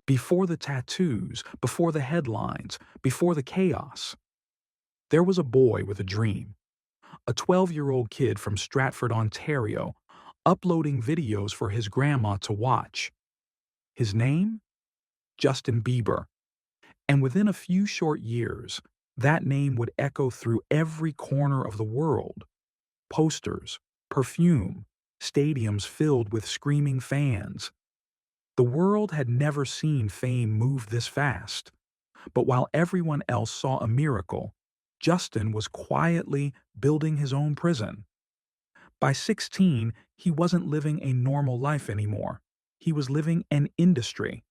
Before the tattoos, before the headlines, before the chaos, there was a boy with a dream, a 12-year-old kid from Stratford, Ontario, uploading videos for his grandma to watch. His name? Justin Bieber. And within a few short years, that name would echo through every corner of the world. Posters, perfume, stadiums filled with screaming fans. The world had never seen fame move this fast. But while everyone else saw a miracle, Justin was quietly building his own prison. By 16, he wasn't living a normal life anymore. He was living an industry.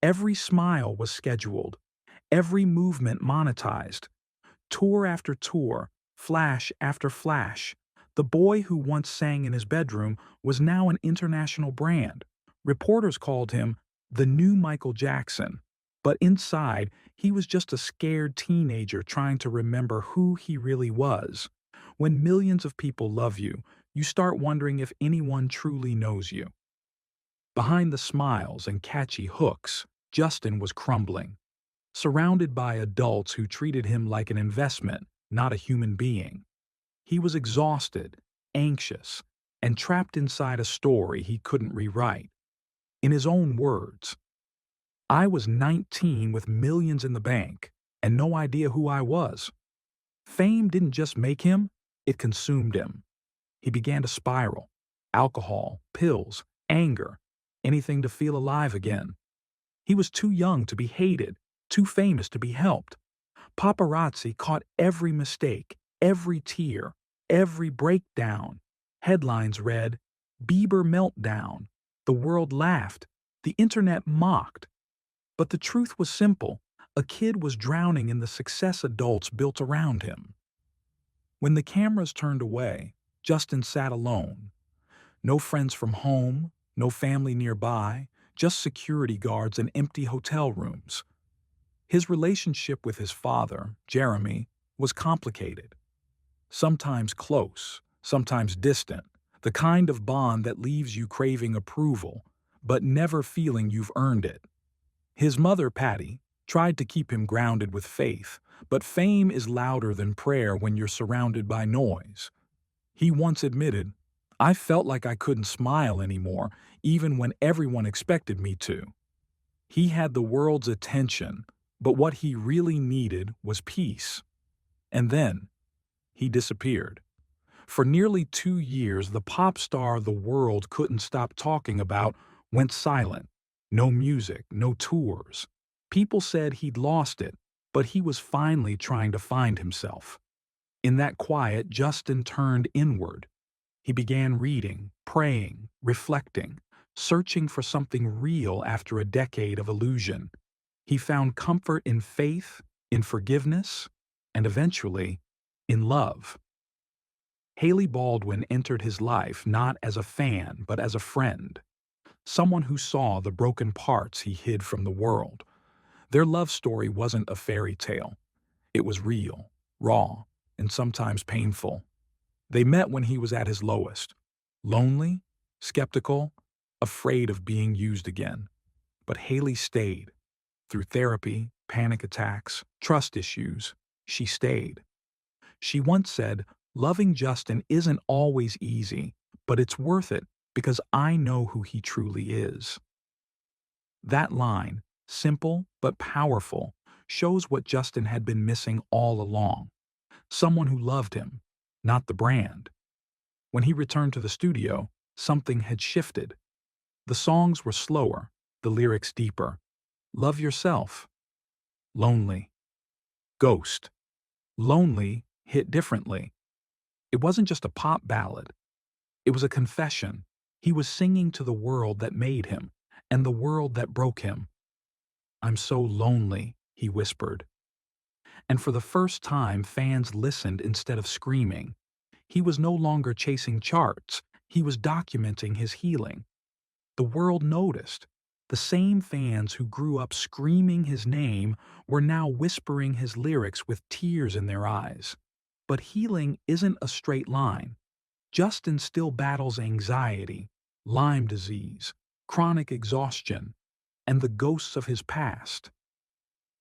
Every smile was scheduled, every movement monetized. Tour after tour, flash after flash. The boy who once sang in his bedroom was now an international brand. Reporters called him the new Michael Jackson. But inside, he was just a scared teenager trying to remember who he really was. When millions of people love you, you start wondering if anyone truly knows you. Behind the smiles and catchy hooks, Justin was crumbling, surrounded by adults who treated him like an investment, not a human being. He was exhausted, anxious, and trapped inside a story he couldn't rewrite. In his own words, "I was 19 with millions in the bank and no idea who I was." Fame didn't just make him, it consumed him. He began to spiral. Alcohol, pills, anger, anything to feel alive again. He was too young to be hated, too famous to be helped. Paparazzi caught every mistake, every tear, every breakdown. Headlines read, "Bieber meltdown." The world laughed. The internet mocked. But the truth was simple. A kid was drowning in the success adults built around him. When the cameras turned away, Justin sat alone. No friends from home, no family nearby, just security guards and empty hotel rooms. His relationship with his father, Jeremy, was complicated. Sometimes close, sometimes distant, the kind of bond that leaves you craving approval, but never feeling you've earned it. His mother, Patty, tried to keep him grounded with faith, but fame is louder than prayer when you're surrounded by noise. He once admitted, "I felt like I couldn't smile anymore, even when everyone expected me to." He had the world's attention, but what he really needed was peace. And then, he disappeared. For nearly 2 years, the pop star the world couldn't stop talking about went silent. No music, no tours. People said he'd lost it, but he was finally trying to find himself. In that quiet, Justin turned inward. He began reading, praying, reflecting, searching for something real after a decade of illusion. He found comfort in faith, in forgiveness, and eventually, in love. Haley Baldwin entered his life not as a fan but as a friend, someone who saw the broken parts he hid from the world. Their love story wasn't a fairy tale. It was real, raw, and sometimes painful. They met when he was at his lowest, lonely, skeptical, afraid of being used again. But Haley stayed. Through therapy, panic attacks, trust issues, she stayed. She once said, "Loving Justin isn't always easy, but it's worth it because I know who he truly is." That line, simple but powerful, shows what Justin had been missing all along. Someone who loved him, not the brand. When he returned to the studio, something had shifted. The songs were slower, the lyrics deeper. Love yourself. Lonely. Ghost. Lonely hit differently. It wasn't just a pop ballad. It was a confession. He was singing to the world that made him, and the world that broke him. "I'm so lonely," he whispered. And for the first time, fans listened instead of screaming. He was no longer chasing charts. He was documenting his healing. The world noticed. The same fans who grew up screaming his name were now whispering his lyrics with tears in their eyes. But healing isn't a straight line. Justin still battles anxiety, Lyme disease, chronic exhaustion, and the ghosts of his past.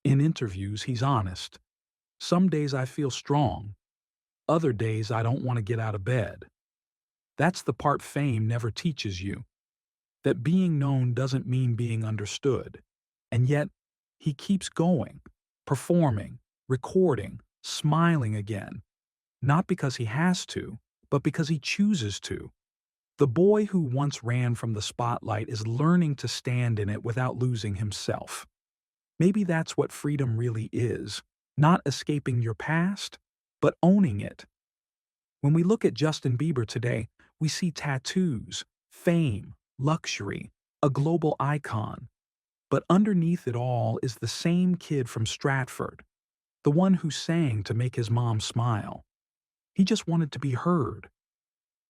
In interviews, he's honest. Some days I feel strong. Other days I don't want to get out of bed. That's the part fame never teaches you. That being known doesn't mean being understood. And yet, he keeps going, performing, recording, smiling again. Not because he has to, but because he chooses to. The boy who once ran from the spotlight is learning to stand in it without losing himself. Maybe that's what freedom really is, not escaping your past, but owning it. When we look at Justin Bieber today, we see tattoos, fame, luxury, a global icon. But underneath it all is the same kid from Stratford, the one who sang to make his mom smile. He just wanted to be heard.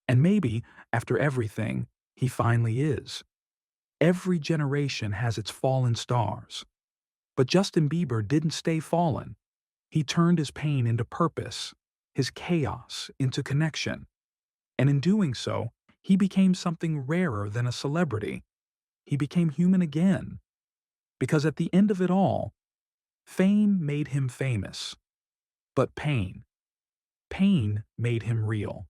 And maybe, after everything, he finally is. Every generation has its fallen stars. But Justin Bieber didn't stay fallen. He turned his pain into purpose, his chaos into connection. And in doing so, he became something rarer than a celebrity. He became human again. Because at the end of it all, fame made him famous. But pain made him real.